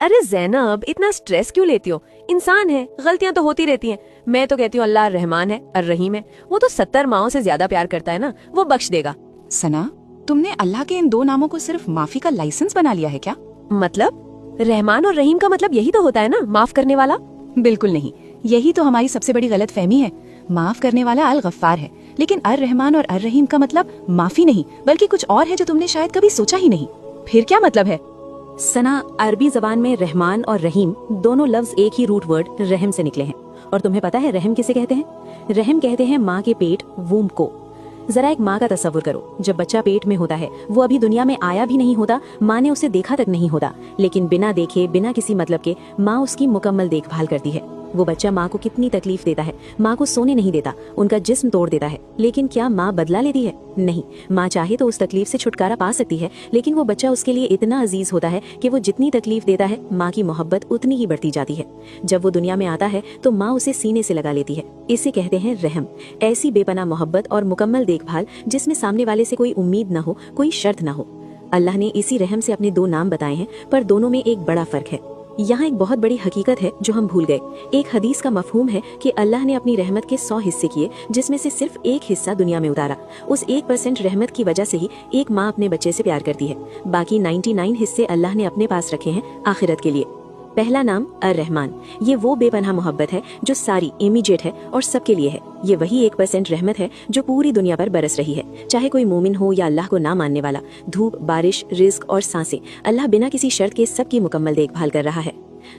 अरे ज़ैनब, इतना स्ट्रेस क्यों लेती हो? इंसान है, गलतियां तो होती रहती हैं। मैं तो कहती हूँ अल्लाह रहमान है और रहीम है, वो तो 70 माओं से ज्यादा प्यार करता है ना, वो बख्श देगा। सना, तुमने अल्लाह के इन दो नामों को सिर्फ माफी का लाइसेंस बना लिया है क्या? मतलब रहमान और रहीम का मतलब यही तो होता है ना, माफ करने वाला। बिल्कुल नहीं, यही तो हमारी सबसे बड़ी गलत फहमी है। माफ करने वाला अल गफ्फार है, लेकिन अर रहमान और अर रहीम का मतलब माफी नहीं बल्कि कुछ और है जो तुमने शायद कभी सोचा ही नहीं। फिर क्या मतलब है? सना, अरबी जबान में रहमान और रहीम दोनों लफ्ज एक ही रूट वर्ड रहम से निकले हैं। और तुम्हें पता है रहम किसे कहते हैं? रहम कहते हैं माँ के पेट, वूम को। जरा एक माँ का तस्वुर करो, जब बच्चा पेट में होता है वो अभी दुनिया में आया भी नहीं होता, माँ ने उसे देखा तक नहीं होता, लेकिन बिना देखे बिना किसी मतलब के माँ उसकी मुकम्मल देखभाल करती है। वो बच्चा माँ को कितनी तकलीफ देता है, माँ को सोने नहीं देता, उनका जिस्म तोड़ देता है, लेकिन क्या माँ बदला लेती है? नहीं। माँ चाहे तो उस तकलीफ से छुटकारा पा सकती है, लेकिन वो बच्चा उसके लिए इतना अजीज होता है कि वो जितनी तकलीफ देता है माँ की मोहब्बत उतनी ही बढ़ती जाती है। जब वो दुनिया में आता है तो माँ उसे सीने से लगा लेती है। इसे कहते हैं रहम। ऐसी बेपनाह मोहब्बत और मुकम्मल देखभाल जिसमें सामने वाले से कोई उम्मीद न हो, कोई शर्त न हो। अल्लाह ने इसी रहम से अपने दो नाम बताए हैं, पर दोनों में एक बड़ा फर्क है। यहाँ एक बहुत बड़ी हकीकत है जो हम भूल गए। एक हदीस का मफहूम है कि अल्लाह ने अपनी रहमत के 100 हिस्से किए, जिसमें से सिर्फ एक हिस्सा दुनिया में उतारा। उस 1% रहमत की वजह से ही एक माँ अपने बच्चे से प्यार करती है। बाकी 99 हिस्से अल्लाह ने अपने पास रखे हैं आखिरत के लिए। पहला नाम अर रहमान। ये वो बेपनाह मोहब्बत है जो सारी इमीडिएट है और सबके लिए है। ये वही 1% रहमत है जो पूरी दुनिया पर बरस रही है, चाहे कोई मोमिन हो या अल्लाह को ना मानने वाला। धूप, बारिश, रिज्क और सांसें, अल्लाह बिना किसी शर्त के सबकी मुकम्मल देखभाल कर रहा है।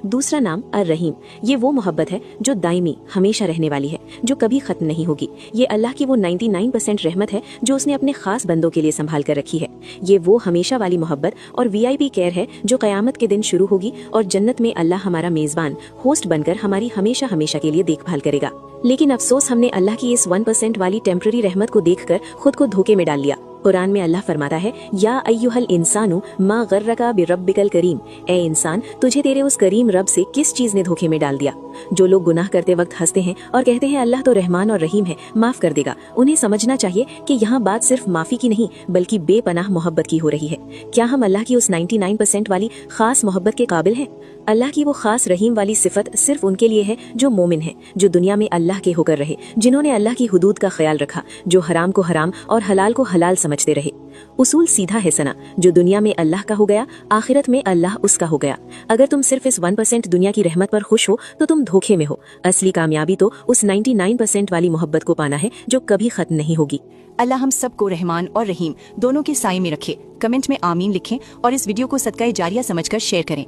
दूसरा नाम अर रहीम। ये वो मोहब्बत है जो दायमी, हमेशा रहने वाली है, जो कभी खत्म नहीं होगी। ये अल्लाह की वो 99% रहमत है जो उसने अपने खास बंदों के लिए संभाल कर रखी है। ये वो हमेशा वाली मोहब्बत और VIP केयर है जो कयामत के दिन शुरू होगी और जन्नत में अल्लाह हमारा मेजबान, होस्ट बनकर हमारी हमेशा हमेशा के लिए देखभाल करेगा। लेकिन अफसोस, हमने अल्लाह की इस 1% वाली टेम्पररी रहमत को देखकर खुद को धोखे में डाल लिया। कुरान में अल्लाह फरमाता है, या अय्युहल इंसानु मा गर्रका बिरब्बिकल करीम। ए इंसान, तुझे तेरे उस करीम रब से किस चीज ने धोखे में डाल दिया? जो लोग गुनाह करते वक्त हंसते हैं और कहते हैं अल्लाह तो रहमान और रहीम है, माफ कर देगा, उन्हें समझना चाहिए कि यहाँ बात सिर्फ माफी की नहीं बल्कि बेपनाह मोहब्बत की हो रही है। क्या हम अल्लाह की उस 99% वाली खास मोहब्बत के काबिल हैं? अल्लाह की वो खास रहीम वाली सिफत सिर्फ उनके लिए है जो मोमिन है, जो दुनिया में अल्लाह के होकर रहे, जिन्होंने अल्लाह की हुदूद का ख्याल रखा, जो हराम को हराम और हलाल को हलाल समझते रहे। उसूल सीधा है सना, जो दुनिया में अल्लाह का हो गया, आखिरत में अल्लाह उसका हो गया। अगर तुम सिर्फ इस 1% दुनिया की रहमत पर खुश हो तो तुम धोखे में हो। असली कामयाबी तो उस 99% वाली मोहब्बत को पाना है जो कभी खत्म नहीं होगी। अल्लाह हम सबको रहमान और रहीम दोनों के साए में रखे। कमेंट में आमीन लिखें और इस वीडियो को सदका जारिया समझकर शेयर करें।